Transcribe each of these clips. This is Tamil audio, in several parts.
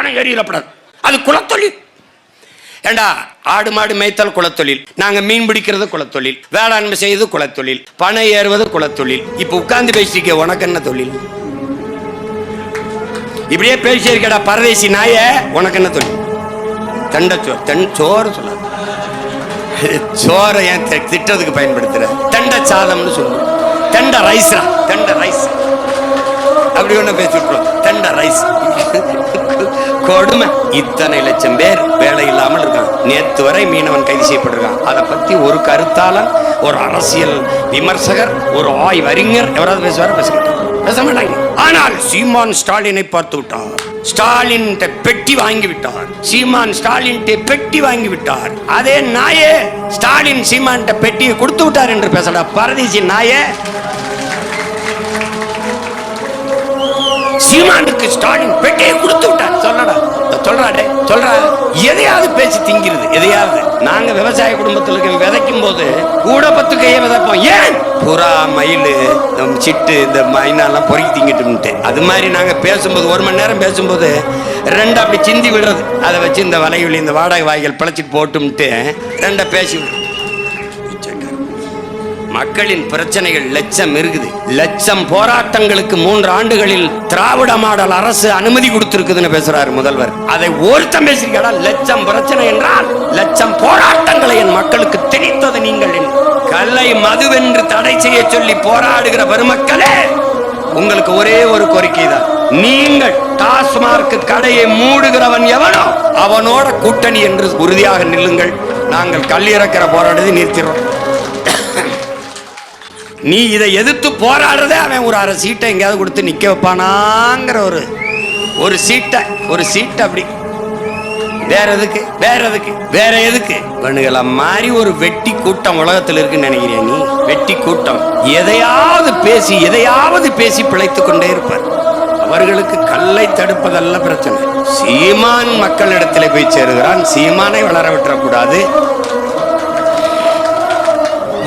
பணம் ஏறிடப்படாது. அது குலத்தொழில். ஏண்டா, ஆடு மாடு மேய்த்தல் குலத்தொழில், நாங்க மீன் பிடிக்கிறது குலத்தொழில், வேளாண்மை செய்வது குலத்தொழில், பணம் ஏறுவது குலத்தொழில். இப்ப உட்கார்ந்து பேசிக்க, உனக்கு என்ன தொழில்? இப்படியே பேசியிருக்கடா பரதேசி நாய, உனக்கு என்ன தொழில்? சோறு சொல்லாது, சோறை ஏன் திட்டத்துக்கு பயன்படுத்துற? தண்ட சாதம்னு சொல்லு, தண்ட ரைஸ்ரா, தண்ட ரைஸ் அப்படி ஒண்ணு பேசிவிட்டோம். தண்ட ரைஸ் கொடுமை. இத்தனை லட்சம் பேர் வேலை இல்லாமல் இருக்காங்க. நேற்று வரை மீனவன் கைது செய்யப்பட்டிருக்கான். அதை பத்தி ஒரு கருத்தாளன், ஒரு அரசியல் விமர்சகர், ஒரு ஆய்வறிஞர் எவராது பேசுவார? பேச மாட்டாங்க. ஆனால் சீமான் ஸ்டாலினை பார்த்து விட்டார். ஸ்டாலின் பெட்டி வாங்கி விட்டார். சீமான் ஸ்டாலின் பெட்டி வாங்கி விட்டார். அதே நாயே ஸ்டாலின் சீமான் பெட்டியை கொடுத்து விட்டார் என்று பேசடா பரதேசி நாயே. சீமானுக்கு ஸ்டாலின் பெட்டியை கொடுத்து விட்டார். சொல்லடா, சொல்றாடே, சொல்றா. எதையாவது பேசி திங்கிறது, எதையாவது. நாங்க விவசாய குடும்பத்தில் விதைக்கும் போது கூட 10 கையை விதைப்போம். ஏன்? புறா, மயில், சிட்டு, இந்த மைனாலாம் பொறுக்கி திங்கிட்டு. அது மாதிரி நாங்க பேசும்போது 1 மணி நேரம் பேசும்போது 2 அப்படி சிந்தி விடுறது. அதை வச்சு இந்த வலைவலி, இந்த வாடகை வாய்கள் பிழைச்சிட்டு போட்டும்ட்டு 2 பேசி விடுறது. மக்களின் பிரச்சனைகள் லட்சம் இருக்குது. லட்சம் போராட்டங்களுக்கு 3 ஆண்டுகளில் திராவிட மாடல் அரசு அனுமதி கொடுத்திருக்குதுன்னு பேசுறாரு முதல்வர். அதை ஒருத்தம் பேசிருக்கா? லட்சம் பிரச்சனை என்றால் லட்சம் போராட்டங்களை என் மக்களுக்கு திணித்தது நீங்கள். கல்லை மதுவென்று தடை செய்ய சொல்லி போராடுகிற பெருமக்களே, உங்களுக்கு ஒரே ஒரு கோரிக்கை தான். நீங்கள் டாஸ்மார்க் கடையை மூடுகிறவன் எவனோ அவனோட கூட்டணி என்று உறுதியாக நில்லுங்கள். நாங்கள் கல்லிறக்கிற போராட்டத்தை நிறுத்திடுறோம். நீ இதை எதிர்த்து போராடுறதே அவன் ஒரு 1/2 சீட்டை எங்கேயாவது கொடுத்து நிக்க வைப்பானாங்கிற ஒரு சீட்டை அப்படி. வேற எதுக்கு? வேற எதுக்கு? வேணுகள மாதிரி ஒரு வெட்டி கூட்டம் உலகத்தில் இருக்குன்னு நினைக்கிறியா நீ? வெட்டி கூட்டம் எதையாவது பேசி பிழைத்துக் கொண்டே இருப்பார். அவர்களுக்கு கல்லை தடுப்பதல்ல பிரச்சனை. சீமான் மக்களிடத்தில் போய் சேருகிறான். சீமானை வளர விட்டுறக்கூடாது.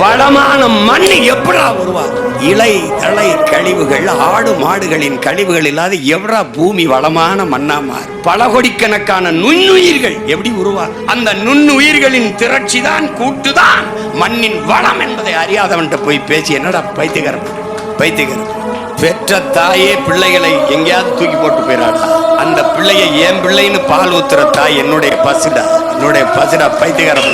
வளமான மண் எப்படா உருவாகும்? இலை தலை கழிவுகள், ஆடு மாடுகளின் கழிவுகள் இல்லாத எவ்வளா பூமி வளமான மண்ணா மாறும்? பல கோடிக்கணக்கான நுண்ணுயிர்கள் எப்படி உருவாகும்? அந்த நுண்ணுயிர்களின் திரட்சி தான், கூட்டுதான் மண்ணின் வளம் என்பதை அறியாதவன்கிட்ட போய் பேசி என்னடா பைத்தியக்காரன். பெற்ற தாயே பிள்ளைகளை எங்கேயாவது தூக்கி போட்டு போயிடாடா. அந்த பிள்ளையை என் பிள்ளைன்னு பால் ஊத்துற தாய் என்னுடைய பசுடா பைத்தியக்காரன்.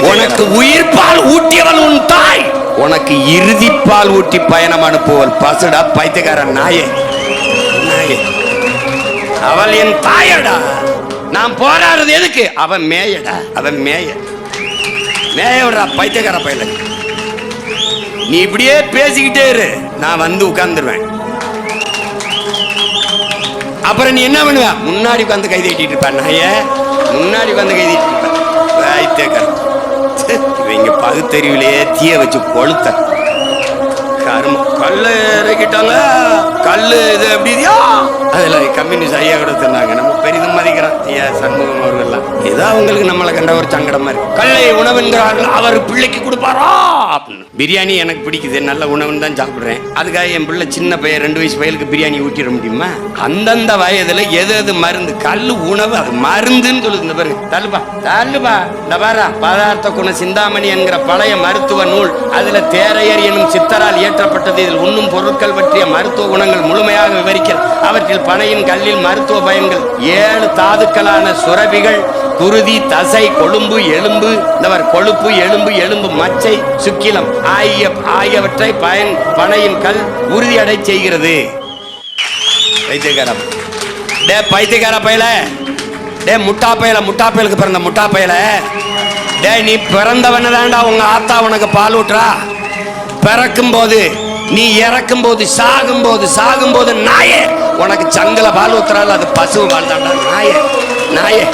உனக்கு உயிர் பால் ஊட்டியவன் உன் தாய், உனக்கு இறுதி பால் ஊட்டி பயணம் அனுப்புவல் பசுடா பைத்தியக்காரன் நாயே. அவள் என் தாயடா. நான் போராடுறது எதுக்கு? அவன் மேயடா, அவன் மேய விடுறா பைத்தியக்கார பையல. நீ இப்படியே பேசிக்கிட்டே இரு, நான் வந்து உட்கார்ந்துருவேன். அப்புறம் நீ என்ன பண்ணுவ? முன்னாடி உட்காந்து கை தட்டிட்டு இருப்பேன். நாய முன்னாடி உட்காந்து கை தட்டிட்டு இருப்பேன். பைத்தியக்காரன். இவங்க பகுத்தறிவிலேயே தீய வச்சு கொளுத்த கரும. கல்லு இறக்கிட்டாங்க. கல்லு இது எப்படியா? அதுல கம்யூனிஸ்ட் ஐயா கூட சொன்னாங்க. நம்ம பெரிதும் மதிக்கிறோம் ஐயா சண்முகம் அவர்கள்லாம். ஏதோ அவங்களுக்கு நம்மளை கண்ட ஒரு சங்கடமா இருக்கு. கல்லை உணவுங்கிறார்கள், அவர் பிள்ளைக்கு கொடுப்பாரா அப்படின்னு. பிரியாணி எனக்கு பிடிக்குது, நல்ல உணவுன்னு தான் சாப்பிடுறேன். அதுக்காக என் பிள்ளை சின்ன பையன் 2 வயசு பையலுக்கு பிரியாணி ஊட்டிட முடியுமா? அந்தந்த வயதுல எது மருந்து? கல்லு உணவு, அது மருந்துன்னு சொல்லுது. இந்த பாரு, தள்ளுபா இந்த பாரா பதார்த்த குண சிந்தாமணி என்கிற பழைய மருத்துவ நூல். அதுல தேரையர் எனும் சித்தரால் இயற்றப்பட்டது. இதில் உண்ணும் பொருட்கள் பற்றிய மருத்துவ குணங்கள் முழுமையாக விவரிக்கிறது. அவற்றில் பனையின் கல்லில் மருத்துவ பயன்கள், 7 தாதுக்களான சுரபிகள், குருதி, தசை, கொழும்பு, எலும்பு, கொழுப்பு, எலும்பு மச்சை, சுக்கிலம் ஆகியவற்றை பனையின் கல் உறுதியடை செய்கிறது. பைத்தியக்கார பயல, முட்டா பயலுக்கு பிறந்த முட்டா பயல. நீ பிறந்தவன தாண்டா உங்க ஆத்தா உனக்கு பால் ஊற்றா. பிறக்கும் போது, நீ இறக்கும் போது, சாகும் போது நாயே உனக்கு சங்கல பால் ஊத்துறாள். அது பசு பால் தாண்டா நாயே.